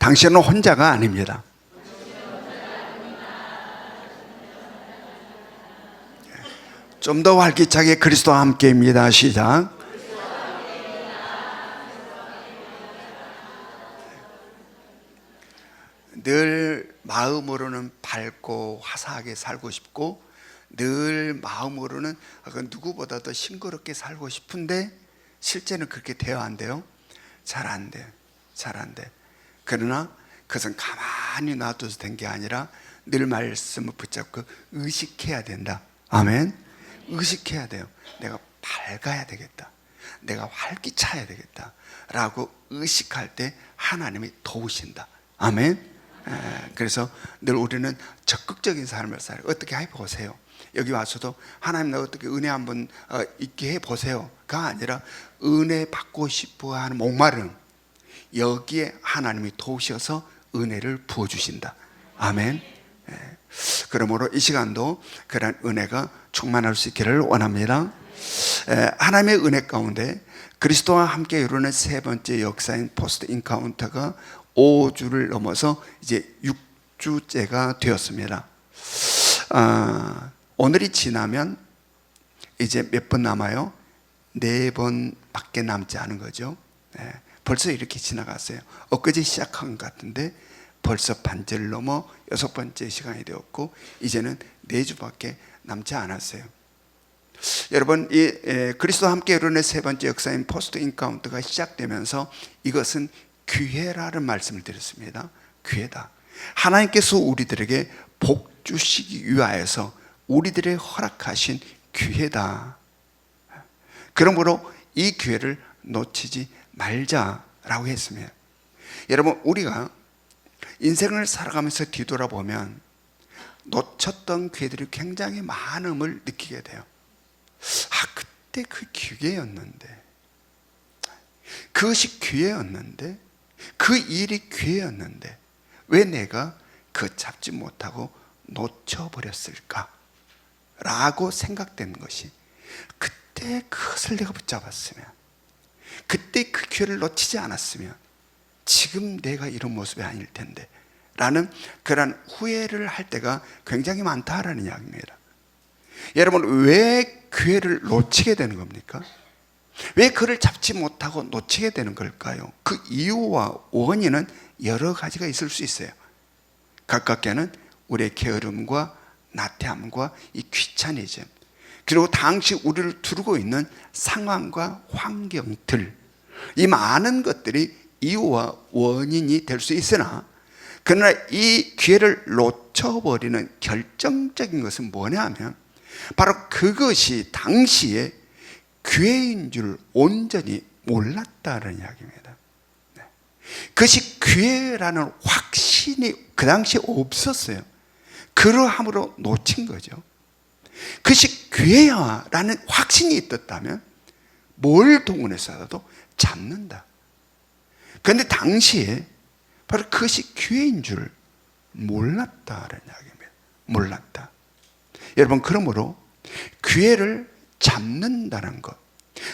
당신은 혼자가 아닙니다. 좀 더 활기차게 그리스도와 함께입니다. 시작. 늘 마음으로는 밝고 화사하게 살고 싶고, 늘 마음으로는 누구보다 더 싱그럽게 살고 싶은데 실제는 그렇게 돼야 안 돼요? 잘 안 돼. 잘 안 돼. 그러나 그것은 가만히 놔둬서 된 게 아니라 늘 말씀을 붙잡고 의식해야 된다. 아멘. 의식해야 돼요. 내가 밝아야 되겠다, 내가 활기차야 되겠다 라고 의식할 때 하나님이 도우신다. 아멘. 그래서 늘 우리는 적극적인 삶을 살아요. 어떻게 해보세요. 여기 와서도 하나님 나 어떻게 은혜 한번 있게 해보세요가 아니라 은혜 받고 싶어하는 목마름, 여기에 하나님이 도우셔서 은혜를 부어주신다. 아멘. 그러므로 이 시간도 그런 은혜가 충만할 수 있기를 원합니다. 하나님의 은혜 가운데 그리스도와 함께 이루는 세 번째 역사인 포스트 인카운터가 5주를 넘어서 이제 6주째가 되었습니다. 오늘이 지나면 이제 몇 번 남아요? 4번밖에 남지 않은 거죠. 벌써 이렇게 지나갔어요. 엊그제 시작한 것 같은데 벌써 반절을 넘어 6번째 시간이 되었고, 이제는 4주밖에 남지 않았어요. 여러분, 이 그리스도와 함께 이루는 세 번째 역사인 포스트 인카운트가 시작되면서 이것은 기회라는 말씀을 드렸습니다. 기회다. 하나님께서 우리들에게 복 주시기 위하여서 우리들의 허락하신 기회다. 그러므로 이 기회를 놓치지 말자라고 했습니다. 여러분, 우리가 인생을 살아가면서 뒤돌아보면 놓쳤던 기회들이 굉장히 많음을 느끼게 돼요. 그때 그 기회였는데, 그것이 기회였는데, 그 일이 기회였는데 왜 내가 그 잡지 못하고 놓쳐버렸을까? 라고 생각되는 것이, 그때 그것을 내가 붙잡았으면, 그때 그 기회를 놓치지 않았으면 지금 내가 이런 모습이 아닐 텐데 라는 그런 후회를 할 때가 굉장히 많다라는 이야기입니다. 여러분, 왜 기회를 놓치게 되는 겁니까? 왜 그를 잡지 못하고 놓치게 되는 걸까요? 그 이유와 원인은 여러 가지가 있을 수 있어요. 가깝게는 우리의 게으름과 나태함과 이 귀차니즘, 그리고 당시 우리를 두르고 있는 상황과 환경들, 이 많은 것들이 이유와 원인이 될 수 있으나, 그러나 이 기회를 놓쳐버리는 결정적인 것은 뭐냐 하면 바로 그것이 당시에 기회인 줄 온전히 몰랐다는 이야기입니다. 그것이 기회라는 확신이 그 당시에 없었어요. 그러함으로 놓친 거죠. 그것이 기회야라는 확신이 있었다면 뭘 동원해서라도 잡는다. 그런데 당시에 바로 그것이 기회인 줄 몰랐다는 이야기입니다. 몰랐다. 여러분, 그러므로 기회를 잡는다는 것,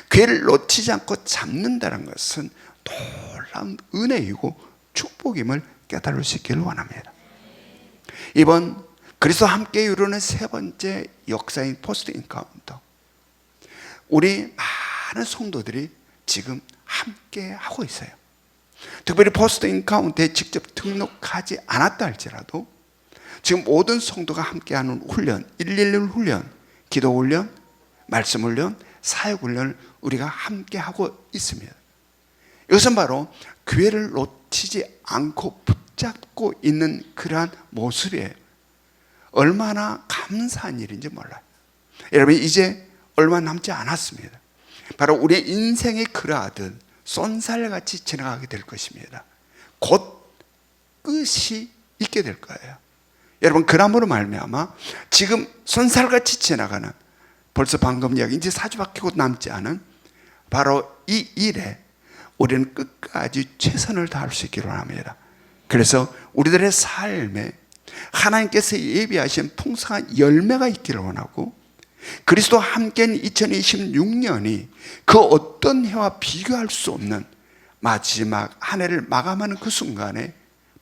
기회를 놓치지 않고 잡는다는 것은 놀라운 은혜이고 축복임을 깨달을 수 있기를 원합니다. 이번 그리스도와 함께 이루는 세 번째 역사인 포스트 인카운터, 우리 많은 성도들이 지금 함께 하고 있어요. 특별히 포스트 인카운트에 직접 등록하지 않았다 할지라도 지금 모든 성도가 함께하는 훈련, 111 훈련, 기도 훈련, 말씀 훈련, 사역 훈련을 우리가 함께하고 있습니다. 이것은 바로 기회를 놓치지 않고 붙잡고 있는 그러한 모습이에요. 얼마나 감사한 일인지 몰라요. 여러분, 이제 얼마 남지 않았습니다. 바로 우리의 인생의 그러하듯 쏜살같이 지나가게 될 것입니다. 곧 끝이 있게 될 거예요. 여러분, 그러므로 말미암아 지금 쏜살같이 지나가는, 벌써 방금 이야기 이제 4주밖에 곧 남지 않은 바로 이 일에 우리는 끝까지 최선을 다할 수 있기를 원합니다. 그래서 우리들의 삶에 하나님께서 예비하신 풍성한 열매가 있기를 원하고, 그리스도와 함께한 2026년이 그 어떤 해와 비교할 수 없는 마지막 한 해를 마감하는 그 순간에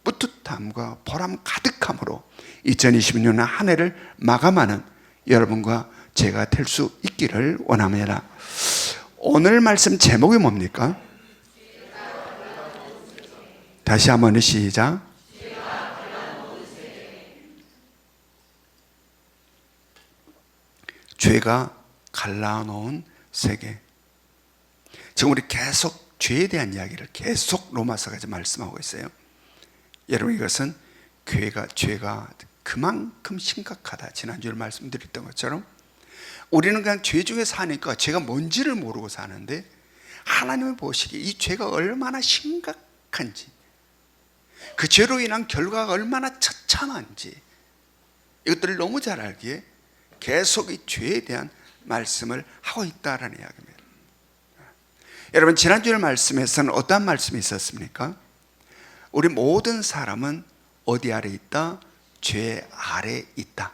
뿌듯함과 보람 가득함으로 2026년 한 해를 마감하는 여러분과 제가 될 수 있기를 원합니다. 오늘 말씀 제목이 뭡니까? 다시 한번 시작. 죄가 갈라놓은 세계. 지금 우리 계속 죄에 대한 이야기를 계속 로마서까지 말씀하고 있어요. 여러분, 이것은 죄가 그만큼 심각하다. 지난주에 말씀드렸던 것처럼 우리는 그냥 죄 중에 사니까 죄가 뭔지를 모르고 사는데, 하나님이 보시기에 이 죄가 얼마나 심각한지, 그 죄로 인한 결과가 얼마나 처참한지 이것들을 너무 잘 알기에 계속 이 죄에 대한 말씀을 하고 있다라는 이야기입니다. 여러분, 지난주에 말씀에서는 어떠한 말씀이 있었습니까? 우리 모든 사람은 어디 아래 있다? 죄 아래 있다.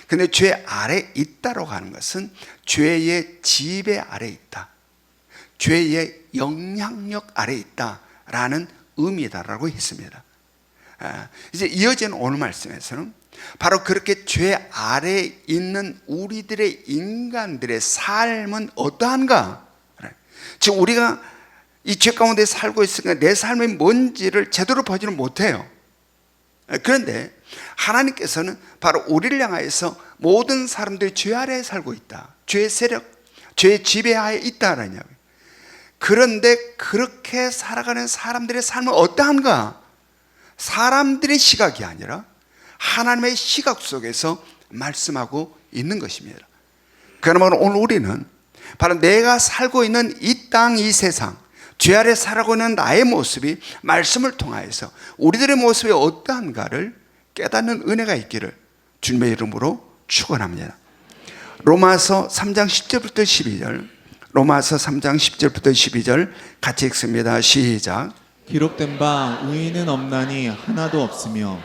근데 죄 아래 있다라고 하는 것은 죄의 지배 아래 있다, 죄의 영향력 아래 있다라는 의미다라고 했습니다. 이제 이어지는 오늘 말씀에서는 바로 그렇게 죄 아래에 있는 우리들의 인간들의 삶은 어떠한가? 지금 우리가 이 죄 가운데 살고 있으니까 내 삶이 뭔지를 제대로 보지는 못해요. 그런데 하나님께서는 바로 우리를 향하여서 모든 사람들이 죄 아래에 살고 있다, 죄의 세력, 죄의 지배하에 있다라는 이야기. 그런데 그렇게 살아가는 사람들의 삶은 어떠한가? 사람들의 시각이 아니라 하나님의 시각 속에서 말씀하고 있는 것입니다. 그러면 오늘 우리는 바로 내가 살고 있는 이 땅, 이 세상, 죄 아래 살아가고 있는 나의 모습이 말씀을 통하여서 우리들의 모습이 어떠한가를 깨닫는 은혜가 있기를 주님의 이름으로 축원합니다. 로마서 3장 10절부터 12절, 로마서 3장 10절부터 12절 같이 읽습니다. 시작. 기록된 바 의인은 없나니 하나도 없으며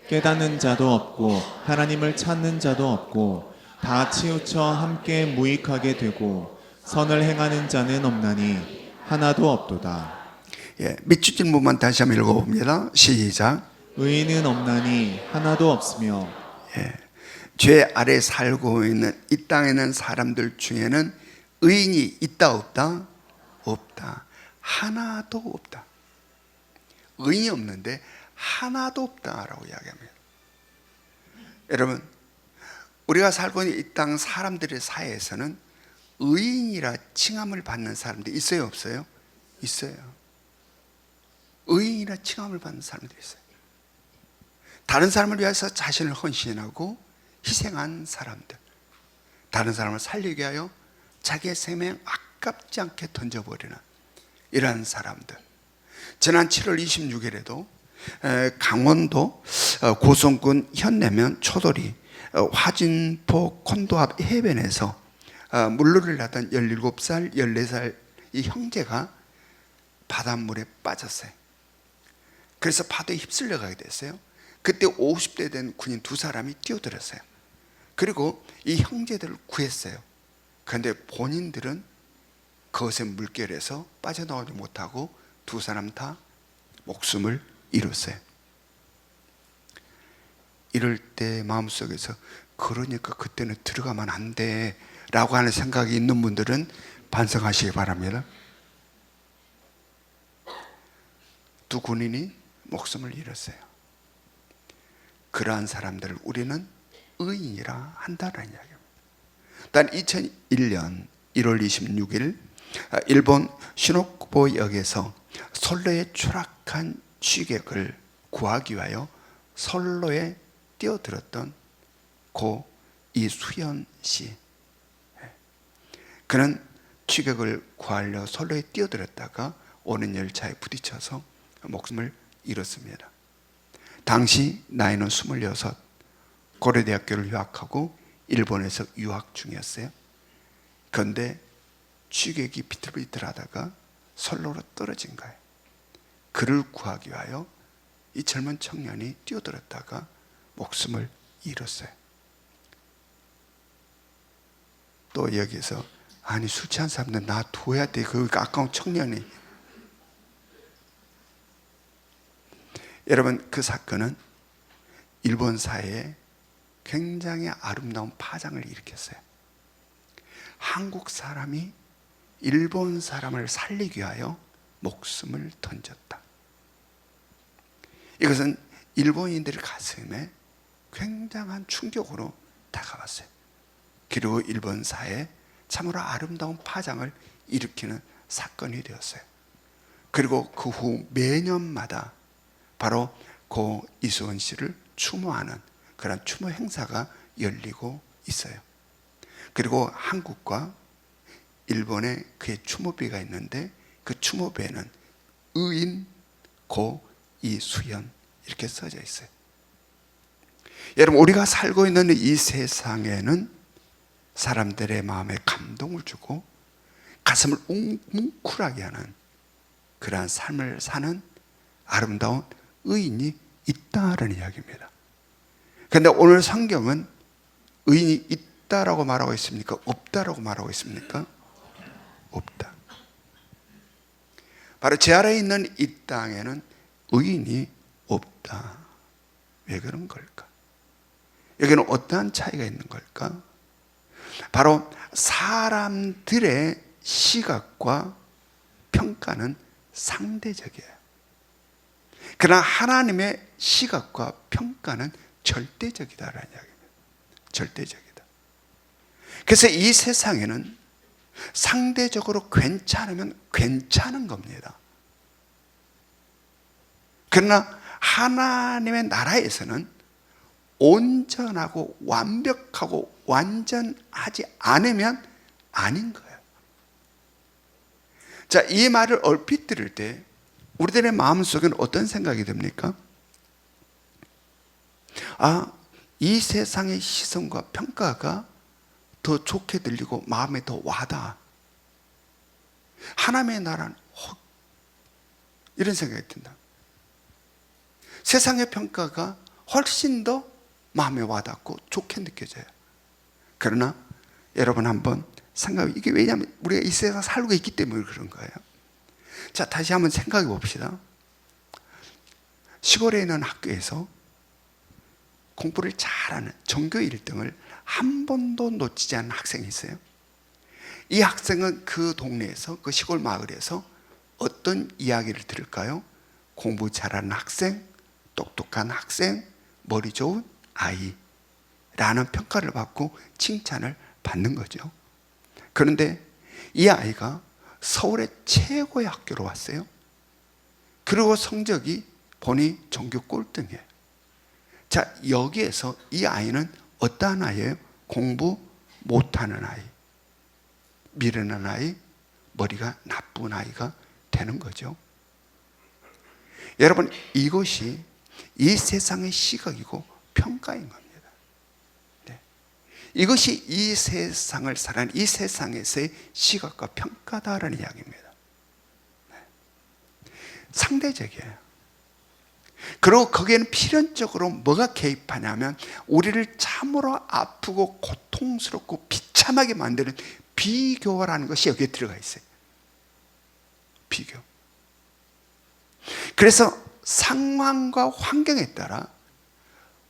깨닫는 자도 없고 하나님을 찾는 자도 없고 다 치우쳐 함께 무익하게 되고 선을 행하는 자는 없나니 하나도 없도다. 밑줄 질문만 다시 한번 읽어봅니다. 시작. 의인은 없나니 하나도 없으며. 죄 아래 살고 있는 이 땅에 있는 사람들 중에는 의인이 있다 없다? 없다. 하나도 없다. 의인이 없는데 하나도 없다라고 이야기합니다. 여러분, 우리가 살고 있는 이 땅 사람들의 사이에서는 의인이라 칭함을 받는 사람들이 있어요, 없어요? 있어요. 의인이라 칭함을 받는 사람들이 있어요. 다른 사람을 위해서 자신을 헌신하고 희생한 사람들, 다른 사람을 살리게 하여 자기의 생명 아깝지 않게 던져버리는 이러한 사람들. 지난 7월 26일에도 강원도 고성군 현내면 초돌이 화진포 콘도 앞 해변에서 물놀이를 하던 17살, 14살 이 형제가 바닷물에 빠졌어요. 그래서 파도에 휩쓸려 가게 됐어요. 그때 50대 된 군인 두 사람이 뛰어들었어요. 그리고 이 형제들을 구했어요. 그런데 본인들은 거센 물결에서 빠져나오지 못하고 두 사람 다 목숨을 잃었어요. 이럴 때 마음속에서 그러니까 그때는 들어가면 안 돼 라고 하는 생각이 있는 분들은 반성하시기 바랍니다. 두 군인이 목숨을 잃었어요. 그러한 사람들을 우리는 의인이라 한다는 이야기입니다. 단 2001년 1월 26일 일본 시노쿠보역에서 선로에 추락한 취객을 구하기 위하여 선로에 뛰어들었던 고 이수연 씨. 그는 취객을 구하려 선로에 뛰어들었다가 오는 열차에 부딪혀서 목숨을 잃었습니다. 당시 나이는 26, 고려대학교를 유학하고 일본에서 유학 중이었어요. 그런데 취객이 비틀비틀하다가 선로로 떨어진 거예요. 그를 구하기 위하여 이 젊은 청년이 뛰어들었다가 목숨을 잃었어요. 또 여기서 아니 술 취한 사람들 놔둬야 돼. 그 아까운 청년이. 여러분, 그 사건은 일본 사회에 굉장히 아름다운 파장을 일으켰어요. 한국 사람이 일본 사람을 살리기 위하여 목숨을 던졌다. 이것은 일본인들의 가슴에 굉장한 충격으로 다가왔어요. 그리고 일본 사회에 참으로 아름다운 파장을 일으키는 사건이 되었어요. 그리고 그 후 매년마다 바로 고 이수원 씨를 추모하는 그런 추모 행사가 열리고 있어요. 그리고 한국과 일본에 그의 추모비가 있는데 그 추모비에는 의인 고 이수연 이렇게 써져 있어요. 여러분, 우리가 살고 있는 이 세상에는 사람들의 마음에 감동을 주고 가슴을 뭉클하게 하는 그러한 삶을 사는 아름다운 의인이 있다라는 이야기입니다. 그런데 오늘 성경은 의인이 있다라고 말하고 있습니까? 없다라고 말하고 있습니까? 없다. 바로 제 아래에 있는 이 땅에는 의인이 없다. 왜 그런 걸까? 여기는 어떠한 차이가 있는 걸까? 바로 사람들의 시각과 평가는 상대적이에요. 그러나 하나님의 시각과 평가는 절대적이다라는 이야기입니다. 절대적이다. 그래서 이 세상에는 상대적으로 괜찮으면 괜찮은 겁니다. 그러나 하나님의 나라에서는 온전하고 완벽하고 완전하지 않으면 아닌 거예요. 자, 이 말을 얼핏 들을 때 우리들의 마음속에는 어떤 생각이 듭니까? 아, 이 세상의 시선과 평가가 더 좋게 들리고 마음에 더 와닿아. 하나님의 나라는 이런 생각이 든다. 세상의 평가가 훨씬 더 마음에 와닿고 좋게 느껴져요. 그러나 여러분 한번 생각해, 이게 왜냐하면 우리가 이 세상에 살고 있기 때문에 그런 거예요. 자, 다시 한번 생각해 봅시다. 시골에 있는 학교에서 공부를 잘하는 전교 1등을 한 번도 놓치지 않은 학생이 있어요. 이 학생은 그 동네에서, 그 시골 마을에서 어떤 이야기를 들을까요? 공부 잘하는 학생, 똑똑한 학생, 머리 좋은 아이라는 평가를 받고 칭찬을 받는 거죠. 그런데 이 아이가 서울의 최고의 학교로 왔어요. 그리고 성적이 보니 전교 꼴등이에요. 자, 여기에서 이 아이는 어떠한 아이예요? 공부 못하는 아이, 미련한 아이, 머리가 나쁜 아이가 되는 거죠. 여러분, 이것이 이 세상의 시각이고 평가인 겁니다. 네. 이것이 이 세상을 살아가는 이 세상에서의 시각과 평가다라는 이야기입니다. 네. 상대적이에요. 그리고 거기에는 필연적으로 뭐가 개입하냐면 우리를 참으로 아프고 고통스럽고 비참하게 만드는 비교라는 것이 여기에 들어가 있어요. 비교. 그래서 상황과 환경에 따라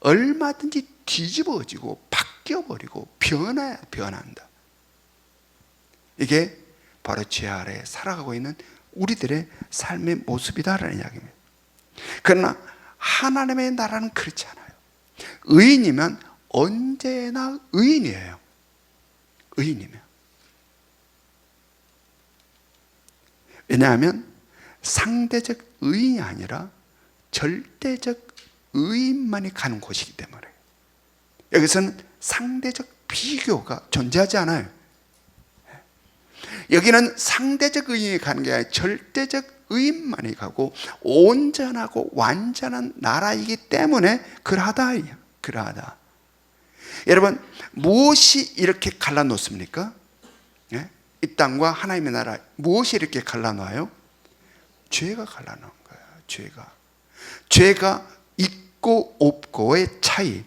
얼마든지 뒤집어지고 바뀌어버리고 변한다. 이게 바로 죄 아래에 살아가고 있는 우리들의 삶의 모습이다라는 이야기입니다. 그러나 하나님의 나라는 그렇지 않아요. 의인이면 언제나 의인이에요. 의인이면. 왜냐하면 상대적 의인이 아니라 절대적 의인만이 가는 곳이기 때문에 여기서는 상대적 비교가 존재하지 않아요. 여기는 상대적 의인이 가는 게 아니라 절대적 의인만이 가고 온전하고 완전한 나라이기 때문에 그러하다. 여러분, 무엇이 이렇게 갈라놓습니까? 예? 이 땅과 하나님의 나라, 무엇이 이렇게 갈라놔요? 죄가 갈라놓은 거예요. 죄가 있고 없고의 차이.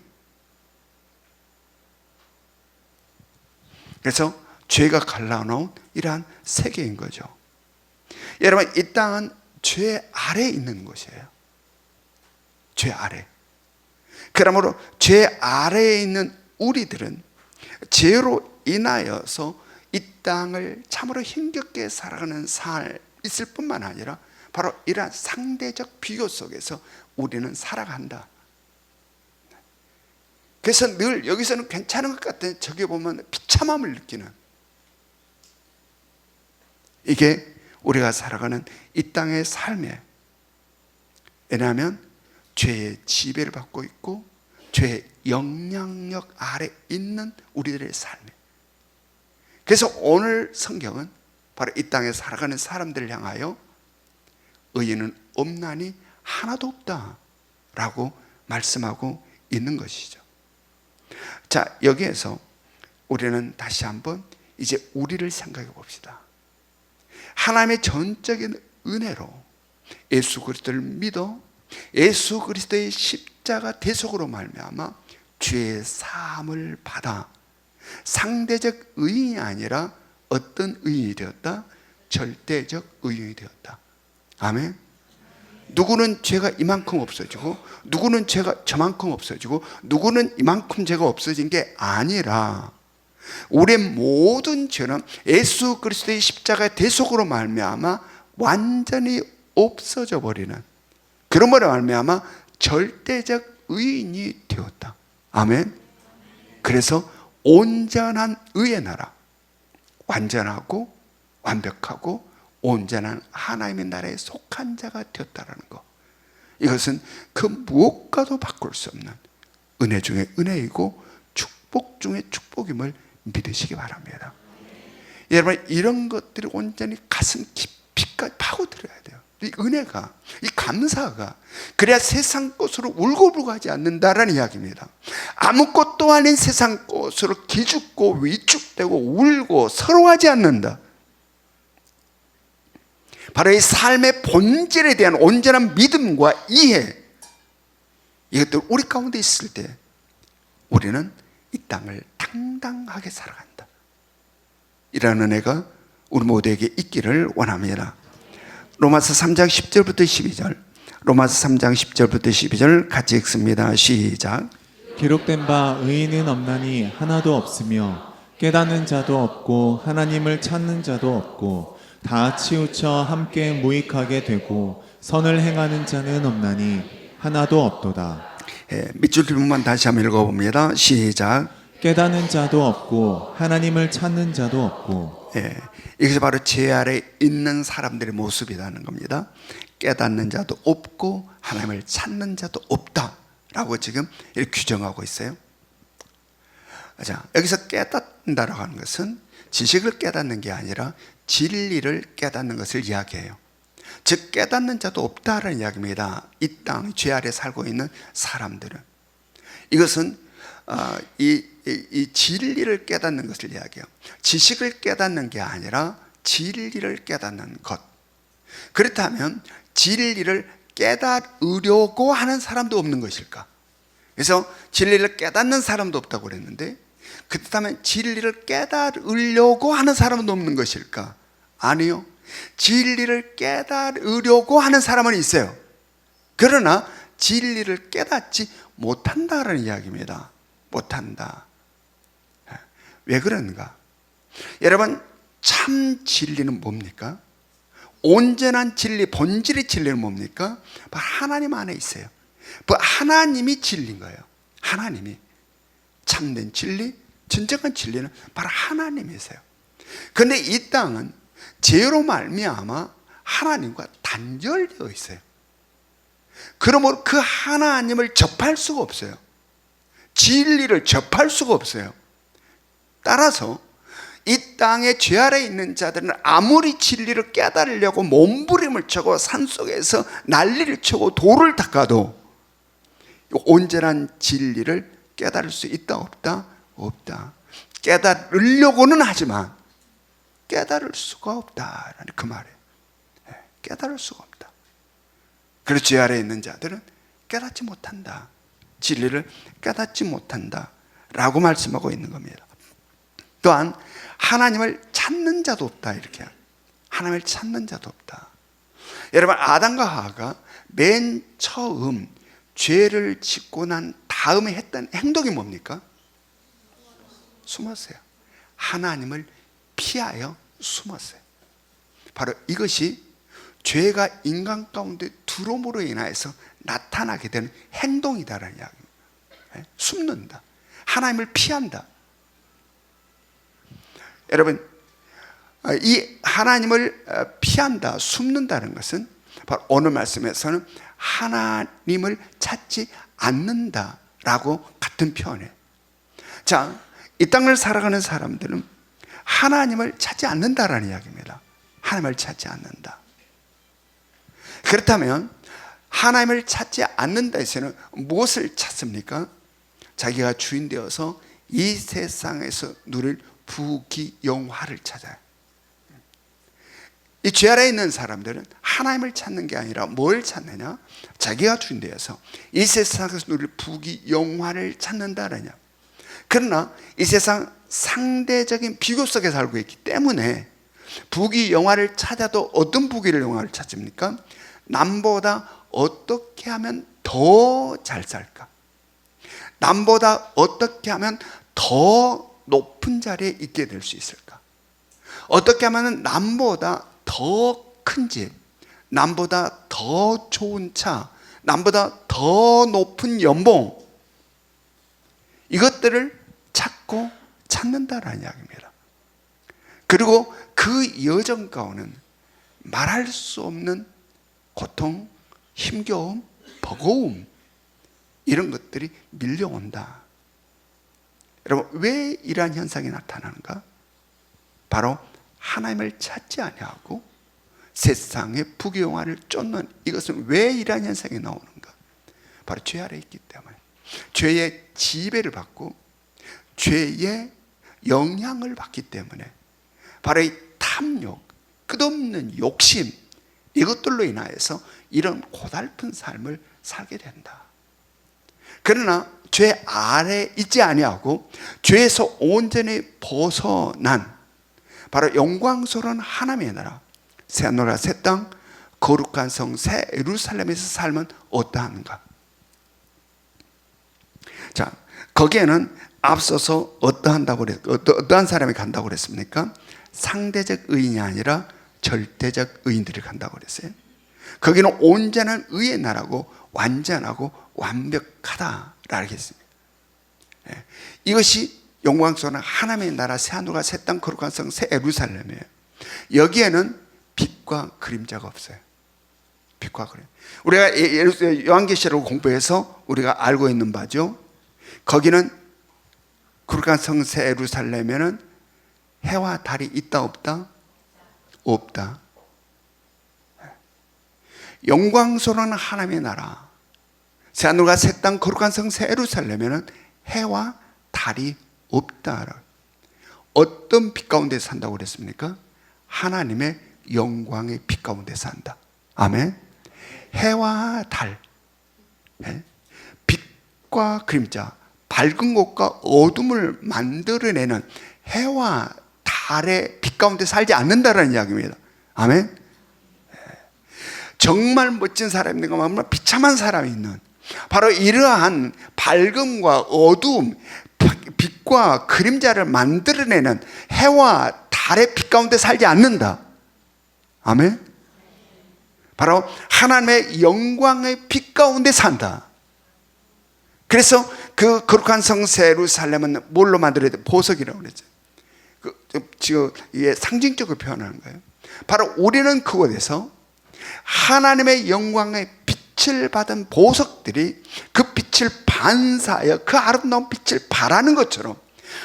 그래서 죄가 갈라놓은 이러한 세계인 거죠. 여러분, 이 땅은 죄 아래에 있는 곳이에요. 죄 아래. 그러므로 죄 아래에 있는 우리들은 죄로 인하여서 이 땅을 참으로 힘겹게 살아가는 삶 있을 뿐만 아니라 바로 이러한 상대적 비교 속에서 우리는 살아간다. 그래서 늘 여기서는 괜찮은 것 같은데 저기 보면 비참함을 느끼는, 이게 우리가 살아가는 이 땅의 삶에, 왜냐하면 죄의 지배를 받고 있고 죄의 영향력 아래 있는 우리들의 삶에. 그래서 오늘 성경은 바로 이 땅에 살아가는 사람들을 향하여 의인은 없나니 하나도 없다 라고 말씀하고 있는 것이죠. 자, 여기에서 우리는 다시 한번 이제 우리를 생각해 봅시다. 하나님의 전적인 은혜로 예수 그리스도를 믿어 예수 그리스도의 십자가 대속으로 말미암아 죄의 사함을 받아 상대적 의인이 아니라 어떤 의인이 되었다? 절대적 의인이 되었다. 아멘. 누구는 죄가 이만큼 없어지고 누구는 죄가 저만큼 없어지고 누구는 이만큼 죄가 없어진 게 아니라 우리의 모든 죄는 예수 그리스도의 십자가의 대속으로 말미암아 완전히 없어져 버리는, 그러므로 말미암아 절대적 의인이 되었다. 아멘. 그래서 온전한 의의 나라, 완전하고 완벽하고 온전한 하나님의 나라에 속한 자가 되었다라는 것, 이것은 그 무엇과도 바꿀 수 없는 은혜 중에 은혜이고 축복 중에 축복임을 믿으시기 바랍니다. 여러분, 이런 것들이 온전히 가슴 깊이까지 파고들어야 돼요. 이 은혜가, 이 감사가, 그래야 세상 것으로 울고불고 하지 않는다라는 이야기입니다. 아무것도 아닌 세상 것으로 기죽고 위축되고 울고 서러워하지 않는다. 바로 이 삶의 본질에 대한 온전한 믿음과 이해, 이것들 우리 가운데 있을 때 우리는 이 땅을 당당하게 살아간다. 이런 은혜가 우리 모두에게 있기를 원합니다. 로마서 3장 10절부터 12절, 로마서 3장 10절부터 12절 같이 읽습니다. 시작. 기록된 바 의인은 없나니 하나도 없으며 깨닫는 자도 없고 하나님을 찾는 자도 없고 다 치우쳐 함께 무익하게 되고 선을 행하는 자는 없나니 하나도 없도다. 밑줄 부분만 다시 한번 읽어봅니다. 시작. 깨닫는 자도 없고 하나님을 찾는 자도 없고. 이것이 바로 죄 아래 있는 사람들의 모습이라는 겁니다. 깨닫는 자도 없고 하나님을 찾는 자도 없다라고 지금 이렇게 규정하고 있어요. 자, 여기서 깨닫는다라고 하는 것은 지식을 깨닫는 게 아니라 진리를 깨닫는 것을 이야기해요. 즉 깨닫는 자도 없다라는 이야기입니다. 이 땅 죄 아래 살고 있는 사람들은. 이것은 이 진리를 깨닫는 것을 이야기해요. 지식을 깨닫는 게 아니라 진리를 깨닫는 것. 그렇다면 진리를 깨달으려고 하는 사람도 없는 것일까? 그래서 진리를 깨닫는 사람도 없다고 그랬는데, 그렇다면 진리를 깨달으려고 하는 사람은 없는 것일까? 아니요. 진리를 깨달으려고 하는 사람은 있어요. 그러나 진리를 깨닫지 못한다는 이야기입니다. 못한다. 왜 그런가? 여러분, 참 진리는 뭡니까? 온전한 진리, 본질의 진리는 뭡니까? 바로 하나님 안에 있어요. 하나님이 진리인 거예요. 하나님이. 참된 진리, 진정한 진리는 바로 하나님이세요. 그런데 이 땅은 죄로 말미암아 하나님과 단절되어 있어요. 그러므로 그 하나님을 접할 수가 없어요. 진리를 접할 수가 없어요. 따라서 이 땅에 죄 아래 있는 자들은 아무리 진리를 깨달으려고 몸부림을 쳐고 산속에서 난리를 치고 돌을 닦아도 온전한 진리를 깨달을 수 있다 없다? 없다. 깨달으려고는 하지만 깨달을 수가 없다라는 그 말이에요. 깨달을 수가 없다. 그래서 죄 아래 있는 자들은 깨닫지 못한다. 진리를 깨닫지 못한다 라고 말씀하고 있는 겁니다. 또한 하나님을 찾는 자도 없다, 이렇게. 하나님을 찾는 자도 없다. 여러분, 아담과 하와가 맨 처음 죄를 짓고 난 다음에 했던 행동이 뭡니까? 숨었어요. 하나님을 피하여 숨었어요. 바로 이것이 죄가 인간 가운데 들어옴으로 인하여서 나타나게 되는 행동이다라는 이야기입니다. 숨는다. 하나님을 피한다. 여러분, 이 하나님을 피한다, 숨는다는 것은 바로 오늘 말씀에서는 하나님을 찾지 않는다라고 같은 표현이에요. 자, 이 땅을 살아가는 사람들은 하나님을 찾지 않는다라는 이야기입니다. 하나님을 찾지 않는다. 그렇다면 하나님을 찾지 않는다 해서는 무엇을 찾습니까? 자기가 주인 되어서 이 세상에서 누릴 부귀영화를 찾아요. 이 죄 아래에 있는 사람들은 하나님을 찾는 게 아니라 뭘 찾느냐? 자기가 주인 되어서 이 세상에서 누릴 부귀영화를 찾는다느냐. 그러나 이 세상 상대적인 비교 속에 살고 있기 때문에 부귀영화를 찾아도 어떤 부귀영화를 찾습니까? 남보다 어떻게 하면 더 잘 살까? 남보다 어떻게 하면 더 높은 자리에 있게 될 수 있을까? 어떻게 하면 남보다 더 큰 집, 남보다 더 좋은 차, 남보다 더 높은 연봉, 이것들을 찾고 찾는다라는 이야기입니다. 그리고 그 여정 가운데는 말할 수 없는 고통, 힘겨움, 버거움, 이런 것들이 밀려온다. 여러분, 왜 이러한 현상이 나타나는가? 바로 하나님을 찾지 아니하고 세상의 부귀영화를 쫓는, 이것은 왜 이러한 현상이 나오는가? 바로 죄 아래에 있기 때문에, 죄의 지배를 받고 죄의 영향을 받기 때문에, 바로 이 탐욕, 끝없는 욕심, 이것들로 인하여서 이런 고달픈 삶을 살게 된다. 그러나 죄 아래에 있지 아니하고 죄에서 온전히 벗어난 바로 영광스러운 하나님의 나라, 새하늘과 새 땅, 거룩한 성 새 예루살렘에서 삶은 어떠한가? 자, 거기에는 앞서서 어떠한 사람이 간다고 그랬습니까? 상대적 의인이 아니라 절대적 의인들이 간다고 그랬어요. 거기는 온전한 의의 나라고 완전하고 완벽하다라고 했습니다. 이것이 영광스러운 하나님의 나라, 새하늘과 새 땅, 거룩한 성 새 예루살렘이에요. 여기에는 빛과 그림자가 없어요. 빛과 그림. 우리가 요한계시록을 공부해서 우리가 알고 있는 바죠. 거기는 거룩한 성 새 예루살렘에는 해와 달이 있다 없다? 없다. 영광스러운 하나님의 나라, 새하늘과 새 땅, 거룩한 성 새 예루살렘에는 해와 달이 없다. 어떤 빛 가운데 산다고 그랬습니까? 하나님의 영광의 빛 가운데 산다. 아멘. 해와 달, 빛과 그림자, 밝은 것과 어둠을 만들어내는 해와 달의 빛 가운데 살지 않는다라는 이야기입니다. 아멘. 정말 멋진 사람이 있는가 하면 비참한 사람이 있는, 바로 이러한 밝음과 어두움, 빛과 그림자를 만들어내는 해와 달의 빛 가운데 살지 않는다. 아멘. 바로 하나님의 영광의 빛 가운데 산다. 그래서 그 거룩한 성 새 예루살렘은 뭘로 만들어야 돼? 보석이라고 그랬죠. 지금 이게 상징적으로 표현하는 거예요. 바로 우리는 그곳에서 하나님의 영광의 빛을 받은 보석들이 그 빛을 반사하여 그 아름다운 빛을 발하는 것처럼,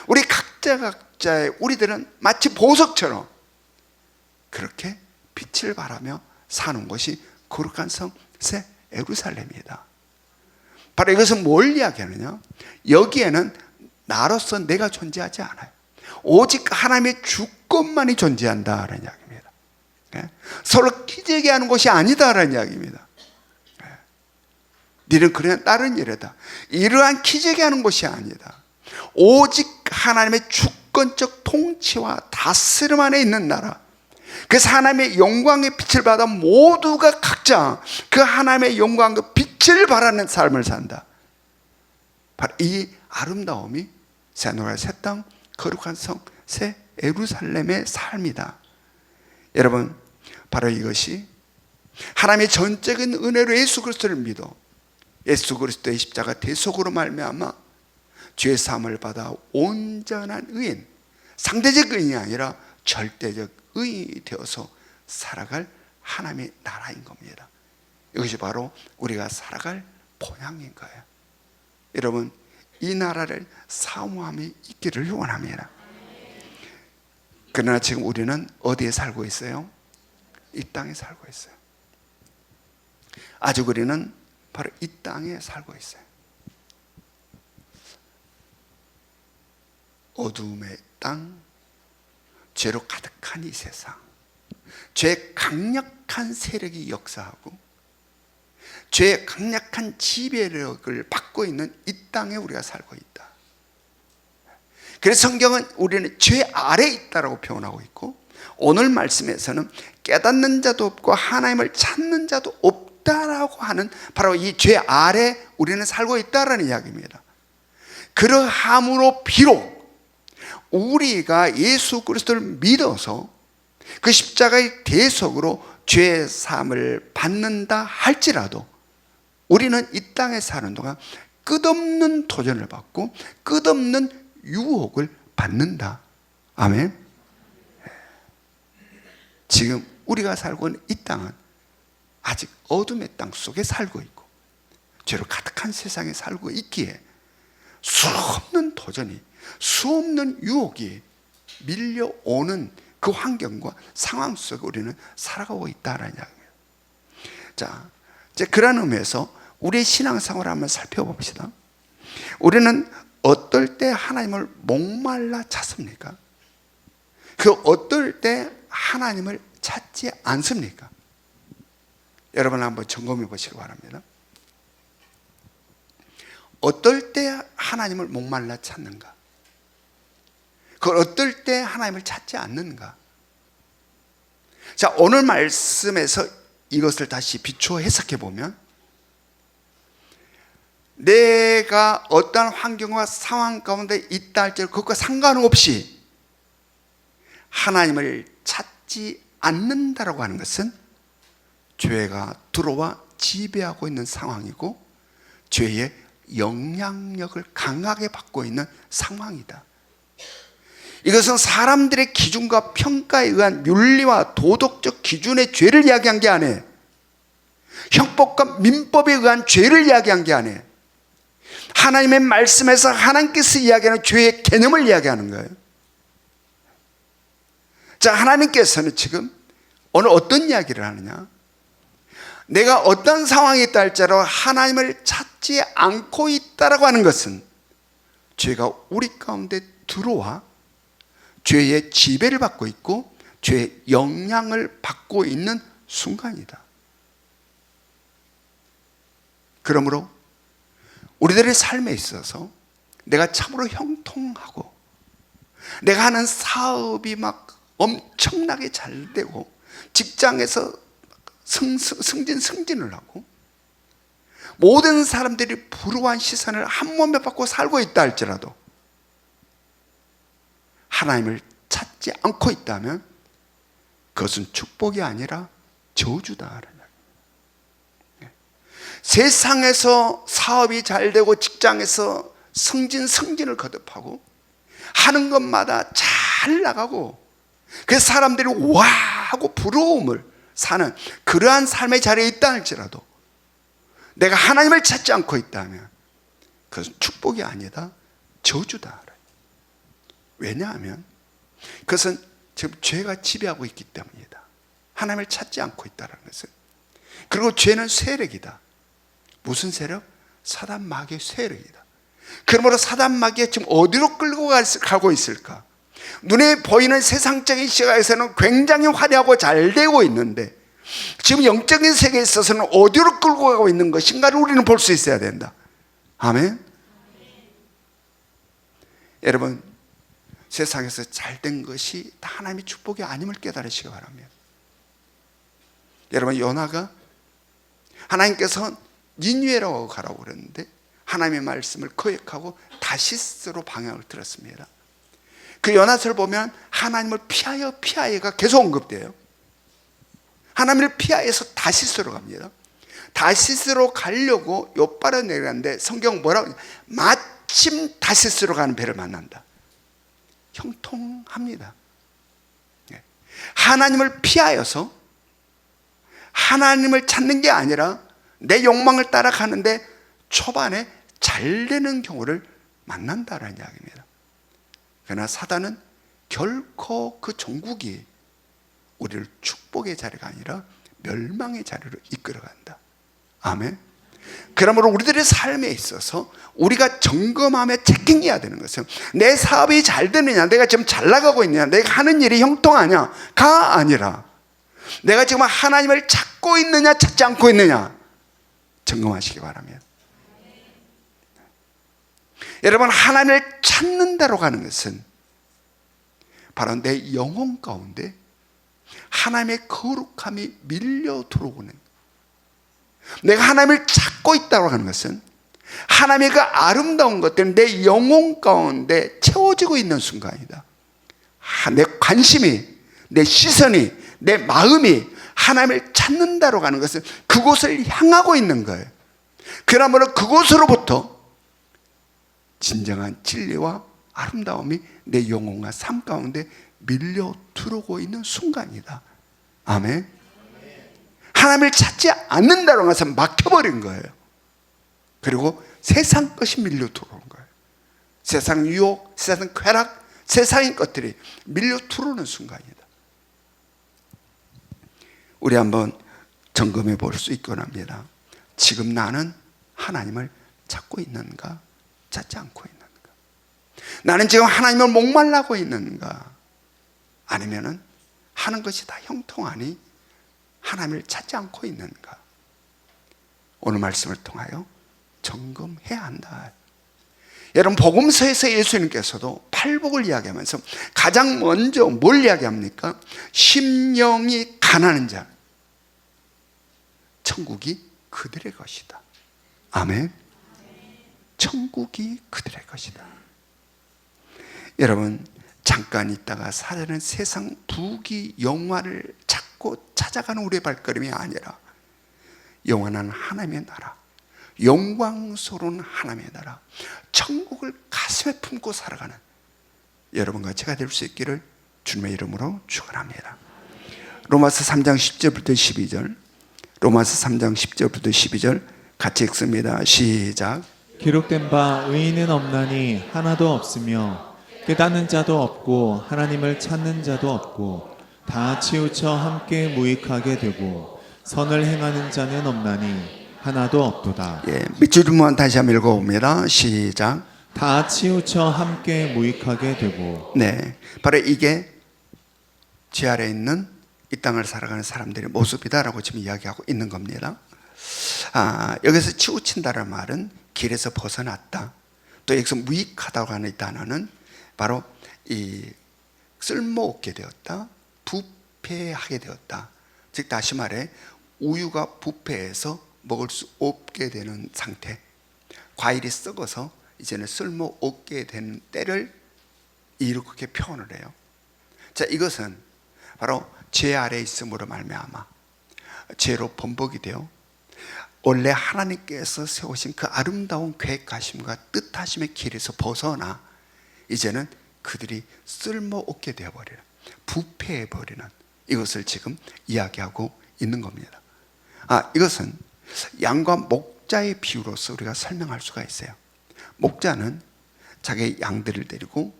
우리 각자의 우리들은 마치 보석처럼 그렇게 빛을 발하며 사는 것이 거룩한 성 새 예루살렘이다. 바로 이것은 뭘 이야기하느냐? 여기에는 나로서 내가 존재하지 않아요. 오직 하나님의 주권만이 존재한다라는 이야기입니다. 서로 기재게 하는 것이 아니다라는 이야기입니다. 너는 그냥 다른 일이다. 이러한 기재게 하는 것이 아니다. 오직 하나님의 주권적 통치와 다스림 안에 있는 나라, 그래서 하나님의 영광의 빛을 받아 모두가 각자 그 하나님의 영광, 그 빛을 빛을 발하는 삶을 산다. 바로 이 아름다움이 새하늘과 새 땅, 거룩한 성, 새 예루살렘의 삶이다. 여러분, 바로 이것이 하나님의 전적인 은혜로 예수 그리스도를 믿어 예수 그리스도의 십자가 대속으로 말미암아 죄 사함을 받아 온전한 의인, 상대적 의인이 아니라 절대적 의인이 되어서 살아갈 하나님의 나라인 겁니다. 이것이 바로 우리가 살아갈 본향인 거예요. 여러분, 이 나라를 사모함이 있기를 원합니다. 그러나 지금 우리는 어디에 살고 있어요? 이 땅에 살고 있어요. 아직 우리는 바로 이 땅에 살고 있어요. 어두움의 땅, 죄로 가득한 이 세상, 죄의 강력한 세력이 역사하고 죄의 강력한 지배력을 받고 있는 이 땅에 우리가 살고 있다. 그래서 성경은 우리는 죄 아래에 있다라고 표현하고 있고, 오늘 말씀에서는 깨닫는 자도 없고 하나님을 찾는 자도 없다라고 하는 바로 이 죄 아래 우리는 살고 있다라는 이야기입니다. 그러함으로 비록 우리가 예수 그리스도를 믿어서 그 십자가의 대속으로 죄의 사함을 받는다 할지라도 우리는 이 땅에 사는 동안 끝없는 도전을 받고 끝없는 유혹을 받는다. 아멘. 지금 우리가 살고 있는 이 땅은 아직 어둠의 땅 속에 살고 있고 죄로 가득한 세상에 살고 있기에 수없는 도전이, 수없는 유혹이 밀려오는 그 환경과 상황 속에 우리는 살아가고 있다라는 이야기입니다. 자, 이제 그런 의미에서 우리의 신앙생활을 한번 살펴봅시다. 우리는 어떨 때 하나님을 목말라 찾습니까? 그 어떨 때 하나님을 찾지 않습니까? 여러분 한번 점검해 보시기 바랍니다. 어떨 때 하나님을 목말라 찾는가? 그걸 어떨 때 하나님을 찾지 않는가? 자, 오늘 말씀에서 이것을 다시 비추어 해석해 보면 내가 어떠한 환경과 상황 가운데 있다 할지라도 그것과 상관없이 하나님을 찾지 않는다라고 하는 것은 죄가 들어와 지배하고 있는 상황이고 죄의 영향력을 강하게 받고 있는 상황이다. 이것은 사람들의 기준과 평가에 의한 윤리와 도덕적 기준의 죄를 이야기한 게 아니에요. 형법과 민법에 의한 죄를 이야기한 게 아니에요. 하나님의 말씀에서 하나님께서 이야기하는 죄의 개념을 이야기하는 거예요. 자, 하나님께서는 지금 오늘 어떤 이야기를 하느냐? 내가 어떤 상황에 있다 할지라도 하나님을 찾지 않고 있다라고 하는 것은 죄가 우리 가운데 들어와 죄의 지배를 받고 있고 죄의 영향을 받고 있는 순간이다. 그러므로 우리들의 삶에 있어서 내가 참으로 형통하고 내가 하는 사업이 막 엄청나게 잘 되고 직장에서 승진을 하고 모든 사람들이 부러워한 시선을 한 몸에 받고 살고 있다 할지라도 하나님을 찾지 않고 있다면 그것은 축복이 아니라 저주다. 세상에서 사업이 잘 되고 직장에서 승진을 거듭하고 하는 것마다 잘 나가고 그래서 사람들이 와 하고 부러움을 사는 그러한 삶의 자리에 있다 할지라도 내가 하나님을 찾지 않고 있다면 그것은 축복이 아니다 저주다. 왜냐하면 그것은 지금 죄가 지배하고 있기 때문이다. 하나님을 찾지 않고 있다는 것은. 그리고 죄는 세력이다. 무슨 세력? 사단 마귀의 세력이다. 그러므로 사단 마귀가 지금 어디로 끌고 가고 있을까? 눈에 보이는 세상적인 시각에서는 굉장히 화려하고 잘 되고 있는데 지금 영적인 세계에 있어서는 어디로 끌고 가고 있는 것인가를 우리는 볼 수 있어야 된다. 아멘. 여러분, 세상에서 잘된 것이 다 하나님의 축복이 아님을 깨달으시기 바랍니다. 여러분, 요나가 하나님께서 니느웨로 가라고 그랬는데 하나님의 말씀을 거역하고 다시스로 방향을 들었습니다. 그 요나서를 보면 하나님을 피하여가 계속 언급돼요. 하나님을 피하여서 다시스로 갑니다. 다시스로 가려고 욥바로 내려갔는데 성경 뭐라고 하냐? 마침 다시스로 가는 배를 만난다. 형통합니다. 하나님을 피하여서 하나님을 찾는 게 아니라 내 욕망을 따라가는데 초반에 잘 되는 경우를 만난다는 이야기입니다. 그러나 사단은 결코 그 종국이 우리를 축복의 자리가 아니라 멸망의 자리로 이끌어간다. 아멘. 그러므로 우리들의 삶에 있어서 우리가 점검하며 체킹해야 되는 것은 내 사업이 잘 되느냐, 내가 지금 잘 나가고 있느냐, 내가 하는 일이 형통하냐가 아니라 내가 지금 하나님을 찾고 있느냐 찾지 않고 있느냐 점검하시기 바랍니다. 여러분, 하나님을 찾는다로 가는 것은 바로 내 영혼 가운데 하나님의 거룩함이 밀려 들어오는, 내가 하나님을 찾고 있다고 하는 것은 하나님의 그 아름다운 것들은 내 영혼 가운데 채워지고 있는 순간이다. 내 관심이, 내 시선이, 내 마음이 하나님을 찾는다로 가는 것은 그곳을 향하고 있는 거예요. 그러므로 그곳으로부터 진정한 진리와 아름다움이 내 영혼과 삶 가운데 밀려 들어오고 있는 순간이다. 아멘. 하나님을 찾지 않는다고 해서 막혀버린 거예요. 그리고 세상 것이 밀려 들어오는 거예요. 세상 유혹, 세상 쾌락, 세상의 것들이 밀려 들어오는 순간이다. 우리 한번 점검해 볼 수 있곤 합니다. 지금 나는 하나님을 찾고 있는가, 찾지 않고 있는가? 나는 지금 하나님을 목말라고 있는가? 아니면은 하는 것이 다 형통하니 하나님을 찾지 않고 있는가? 오늘 말씀을 통하여 점검해야 한다. 여러분, 복음서에서 예수님께서도 팔복을 이야기하면서 가장 먼저 뭘 이야기합니까? 심령이 가난한 자, 천국이 그들의 것이다. 아멘. 천국이 그들의 것이다. 여러분, 잠깐 있다가 사라지는 세상 부귀 영화를 찾고 찾아가는 우리의 발걸음이 아니라 영원한 하나님의 나라, 영광스러운 하나님의 나라, 천국을 가슴에 품고 살아가는 여러분과 제가 될 수 있기를 주님의 이름으로 축원합니다. 로마서 3장 10절부터 12절, 로마서 3장 10절부터 12절 같이 읽습니다. 시작. 기록된 바 의인은 없나니 하나도 없으며 깨닫는 자도 없고 하나님을 찾는 자도 없고 다 치우쳐 함께 무익하게 되고 선을 행하는 자는 없나니 하나도 없도다. 밑줄만 다시 한번 읽어봅니다. 시작. 다 치우쳐 함께 무익하게 되고. 네, 바로 이게 죄 아래 있는 이 땅을 살아가는 사람들의 모습이다라고 지금 이야기하고 있는 겁니다. 여기서 치우친다는 말은 길에서 벗어났다. 또 여기서 무익하다고 하는 이 단어는 바로 이 쓸모없게 되었다, 부패하게 되었다. 즉 다시 말해 우유가 부패해서 먹을 수 없게 되는 상태, 과일이 썩어서 이제는 쓸모없게 되는 때를 이렇게 표현을 해요. 자, 이것은 바로 죄 아래 있음으로 말미암아 죄로 번복이 되어 원래 하나님께서 세우신 그 아름다운 계획하심과 뜻하심의 길에서 벗어나 이제는 그들이 쓸모없게 되어버리는, 부패해버리는 이것을 지금 이야기하고 있는 겁니다. 이것은 양과 목자의 비유로서 우리가 설명할 수가 있어요. 목자는 자기 양들을 데리고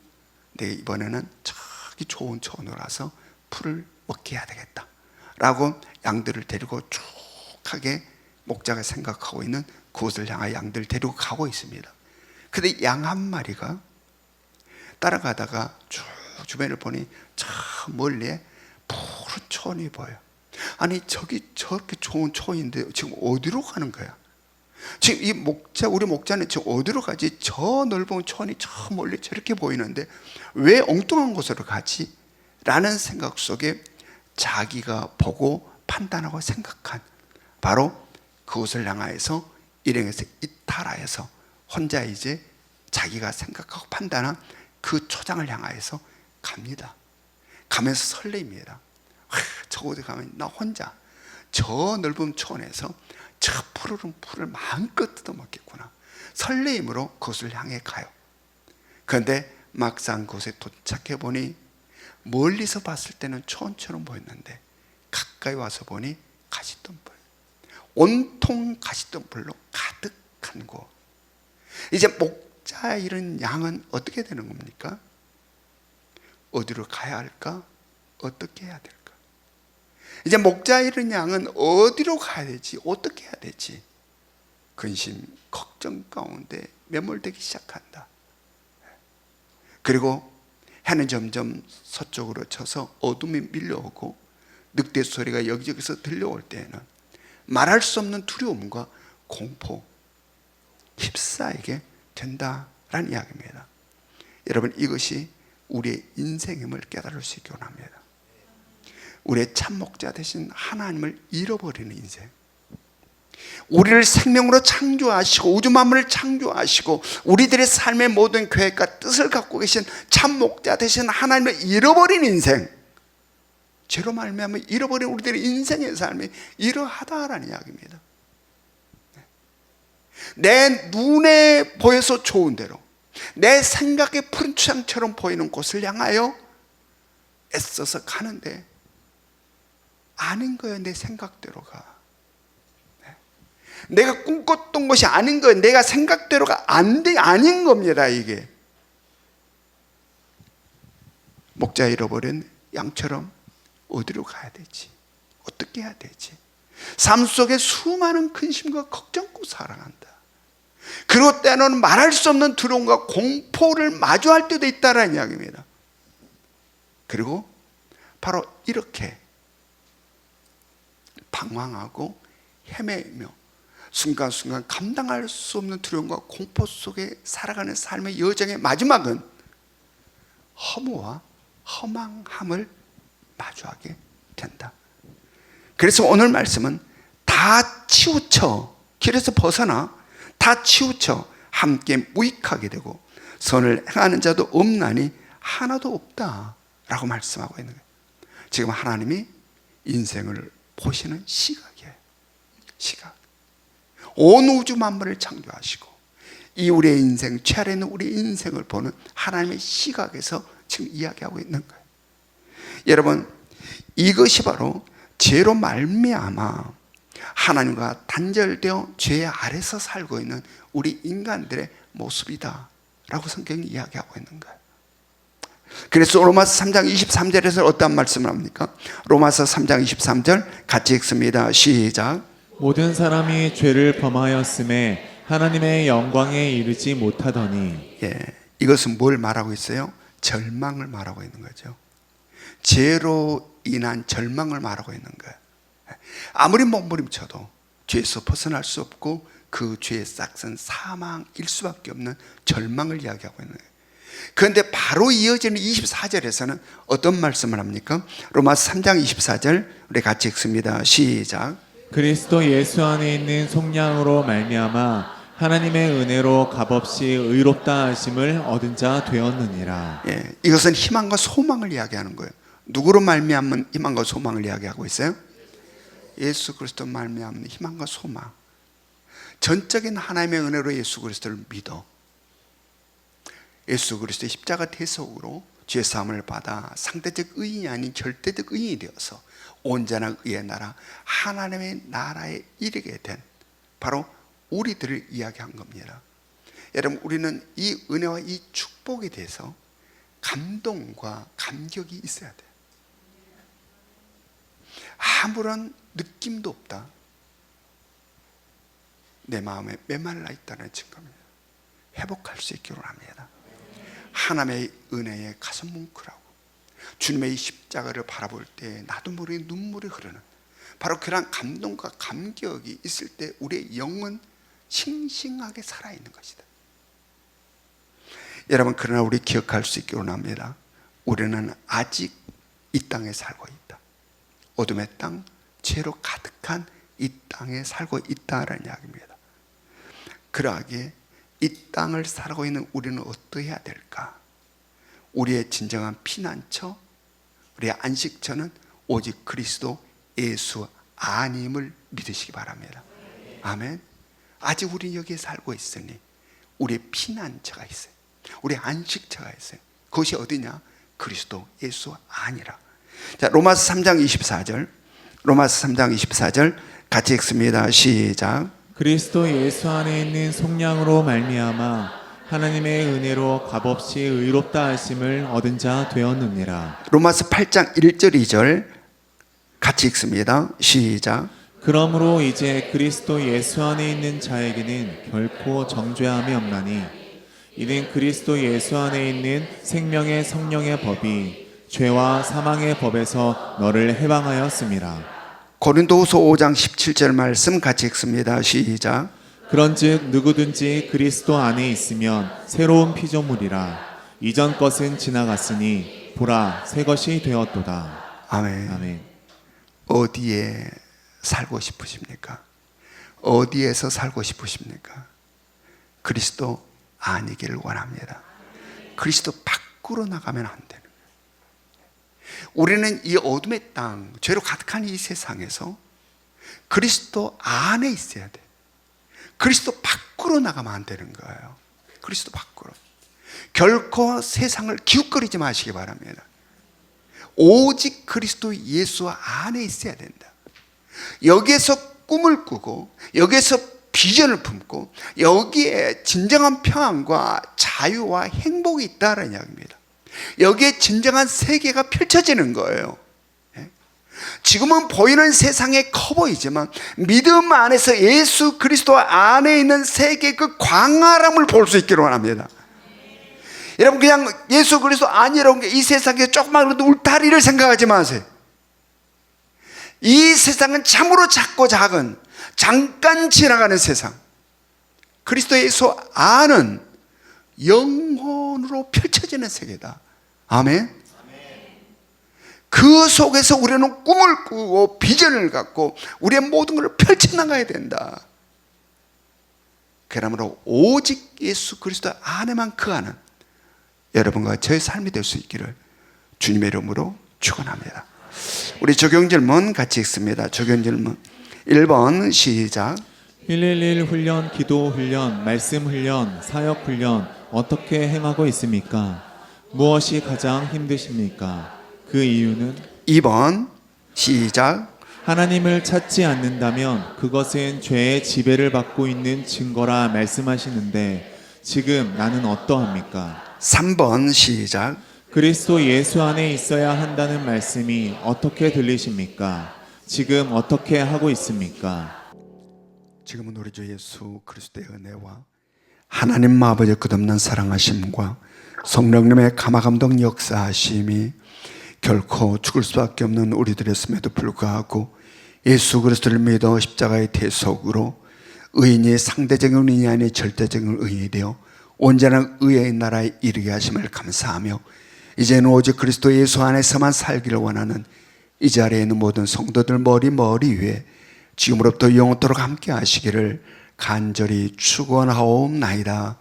이번에는 저기 좋은 초원으로 가서 풀을 먹게 해야 되겠다 라고 양들을 데리고 쭉 하게 목자가 생각하고 있는 그곳을 향해 양들을 데리고 가고 있습니다. 근데 양 한 마리가 따라가다가 쭉 주변을 보니 저 멀리에 푸른 초원이 보여. 아니 저기 저렇게 좋은 초원인데 지금 어디로 가는 거야? 지금 이 목자, 우리 목자는 지금 어디로 가지? 저 넓은 초원이 저 멀리 저렇게 보이는데 왜 엉뚱한 곳으로 가지? 라는 생각 속에 자기가 보고 판단하고 생각한 바로 그곳을 향하여서 일행에서 이탈하여서 혼자 이제 자기가 생각하고 판단한 그 초장을 향하여서 갑니다. 가면서 설레입니다. 저곳에 가면 나 혼자 저 넓은 초원에서 저 푸르른 풀을 마음껏 뜯어먹겠구나. 설레임으로 그곳을 향해 가요. 그런데 막상 그곳에 도착해 보니 멀리서 봤을 때는 초원처럼 보였는데 가까이 와서 보니 가시덤불, 온통 가시덤불로 가득한 곳. 이제 목자 잃은 양은 어떻게 되는 겁니까? 어디로 가야 할까? 어떻게 해야 될까? 이제 목자 잃은 양은 어디로 가야 되지? 어떻게 해야 되지? 근심, 걱정 가운데 매몰되기 시작한다. 그리고 해는 점점 서쪽으로 쳐서 어둠이 밀려오고 늑대 소리가 여기저기서 들려올 때에는 말할 수 없는 두려움과 공포, 휩싸이게 된다라는 이야기입니다. 여러분, 이것이 우리의 인생임을 깨달을 수 있기 원합니다. 우리의 참 목자 되신 하나님을 잃어버리는 인생, 우리를 생명으로 창조하시고 우주 만물을 창조하시고 우리들의 삶의 모든 계획과 뜻을 갖고 계신 참 목자 되신 하나님을 잃어버린 인생, 죄로 말미암아 잃어버린 우리들의 인생의 삶이 이러하다라는 이야기입니다. 내 눈에 보여서 좋은 대로, 내 생각에 푸른 추장처럼 보이는 곳을 향하여 애써서 가는데 아닌 거예요. 내 생각대로가, 내가 꿈꿨던 것이 아닌 거예요. 내가 생각대로가 아닌 겁니다. 이게 목자 잃어버린 양처럼 어디로 가야 되지? 어떻게 해야 되지? 삶 속에 수많은 근심과 걱정 갖고 살아간다. 그리고 때로는 말할 수 없는 두려움과 공포를 마주할 때도 있다라는 이야기입니다. 그리고 바로 이렇게 방황하고 헤매며 순간순간 감당할 수 없는 두려움과 공포 속에 살아가는 삶의 여정의 마지막은 허무와 허망함을 마주하게 된다. 그래서 오늘 말씀은 다 치우쳐, 길에서 벗어나 다 치우쳐 함께 무익하게 되고 선을 행하는 자도 없나니 하나도 없다 라고 말씀하고 있는 거예요. 지금 하나님이 인생을 보시는 시각이에요. 시각. 온 우주 만물을 창조하시고 이 우리의 인생, 죄 아래 있는 우리의 인생을 보는 하나님의 시각에서 지금 이야기하고 있는 거예요. 여러분, 이것이 바로 죄로 말미암아 하나님과 단절되어 죄 아래서 살고 있는 우리 인간들의 모습이다 라고 성경이 이야기하고 있는 거예요. 그래서 로마서 3장 23절에서 어떤 말씀을 합니까? 로마서 3장 23절 같이 읽습니다. 시작. 모든 사람이 죄를 범하였음에 하나님의 영광에 이르지 못하더니. 이것은 뭘 말하고 있어요? 절망을 말하고 있는 거죠. 죄로 인한 절망을 말하고 있는 거예요. 아무리 몸부림쳐도 죄에서 벗어날 수 없고 그 죄의 싹은 사망일 수밖에 없는 절망을 이야기하고 있는 거예요. 그런데 바로 이어지는 24절에서는 어떤 말씀을 합니까? 로마서 3장 24절 우리 같이 읽습니다. 시작. 그리스도 예수 안에 있는 속량으로 말미암아 하나님의 은혜로 값없이 의롭다 하심을 얻은 자 되었느니라. 이것은 희망과 소망을 이야기하는 거예요. 누구로 말미암은 희망과 소망을 이야기하고 있어요? 예수 그리스도 말미암는 희망과 소망. 전적인 하나님의 은혜로 예수 그리스도를 믿어 예수 그리스도의 십자가 대속으로 죄사함을 받아 상대적 의인이 아닌 절대적 의인이 되어서 온전한 의의 나라 하나님의 나라에 이르게 된 바로 우리들을 이야기한 겁니다. 여러분, 우리는 이 은혜와 이 축복에 대해서 감동과 감격이 있어야 돼요. 아무런 느낌도 없다. 내 마음에 메말라 있다는 증거입니다. 회복할 수 있기를 합니다. 하나님의 은혜에 가슴 뭉클하고 주님의 이 십자가를 바라볼 때 나도 모르게 눈물이 흐르는 바로 그런 감동과 감격이 있을 때 우리의 영은 싱싱하게 살아있는 것이다. 여러분, 그러나 우리 기억할 수 있기를 원합니다. 우리는 아직 이 땅에 살고 있다. 어둠의 땅, 죄로 가득한 이 땅에 살고 있다라는 이야기입니다. 그러하기에 이 땅을 살아가고 있는 우리는 어떠해야 될까? 우리의 진정한 피난처, 우리의 안식처는 오직 그리스도 예수 안임을 믿으시기 바랍니다. 아멘. 아직 우리 여기에 살고 있으니 우리의 피난처가 있어요. 우리의 안식처가 있어요. 그것이 어디냐? 그리스도 예수 안이라. 자, 로마서 3장 24절, 로마서 3장 24절 같이 읽습니다. 시작. 그리스도 예수 안에 있는 속량으로 말미암아 하나님의 은혜로 값없이 의롭다 하심을 얻은 자 되었느니라. 로마서 8장 1절 2절 같이 읽습니다. 시작. 그러므로 이제 그리스도 예수 안에 있는 자에게는 결코 정죄함이 없나니 이는 그리스도 예수 안에 있는 생명의 성령의 법이 죄와 사망의 법에서 너를 해방하였음이라. 고린도후서 5장 17절 말씀 같이 읽습니다. 시작. 그런즉 누구든지 그리스도 안에 있으면 새로운 피조물이라. 이전 것은 지나갔으니 보라 새 것이 되었도다. 아멘. 아멘. 어디에 살고 싶으십니까? 어디에서 살고 싶으십니까? 그리스도 아니기를 원합니다. 그리스도 밖으로 나가면 안 되는 거예요. 우리는 이 어둠의 땅, 죄로 가득한 이 세상에서 그리스도 안에 있어야 돼. 그리스도 밖으로 나가면 안 되는 거예요. 그리스도 밖으로. 결코 세상을 기웃거리지 마시기 바랍니다. 오직 그리스도 예수 안에 있어야 된다. 여기에서 꿈을 꾸고 여기에서 비전을 품고 여기에 진정한 평안과 자유와 행복이 있다는 이야기입니다. 여기에 진정한 세계가 펼쳐지는 거예요. 지금은 보이는 세상에 커 보이지만 믿음 안에서 예수 그리스도 안에 있는 세계 그 광활함을 볼 수 있기를 원합니다. 여러분 그냥 예수 그리스도 아니라는 게 이 세상에 조그만 울타리를 생각하지 마세요. 이 세상은 참으로 작고 작은 잠깐 지나가는 세상. 그리스도 예수 안은 영혼으로 펼쳐지는 세계다. 아멘. 그 속에서 우리는 꿈을 꾸고 비전을 갖고 우리의 모든 것을 펼쳐나가야 된다. 그러므로 오직 예수 그리스도 안에만 거하는 여러분과 저의 삶이 될 수 있기를 주님의 이름으로 축원합니다. 우리 적용 질문 같이 읽습니다. 적용 질문 1번 시작. 111 훈련, 기도 훈련, 말씀 훈련, 사역 훈련 어떻게 행하고 있습니까? 무엇이 가장 힘드십니까? 그 이유는? 2번 시작. 하나님을 찾지 않는다면 그것은 죄의 지배를 받고 있는 증거라 말씀하시는데 지금 나는 어떠합니까? 3번 시작. 그리스도 예수 안에 있어야 한다는 말씀이 어떻게 들리십니까? 지금 어떻게 하고 있습니까? 지금은 우리 주 예수 그리스도의 은혜와 하나님 아버지의 끝없는 사랑하심과 성령님의 감화감동 역사하심이 결코 죽을 수밖에 없는 우리들이었음에도 불구하고 예수 그리스도를 믿어 십자가의 대속으로 의인이 상대적인 의인이 아닌 절대적인 의인이 되어 온전한 의의 나라에 이르게 하심을 감사하며 이제는 오직 그리스도 예수 안에서만 살기를 원하는 이 자리에 있는 모든 성도들 머리 위에 지금으로부터 영원토록 함께 하시기를 간절히 축원하옵나이다.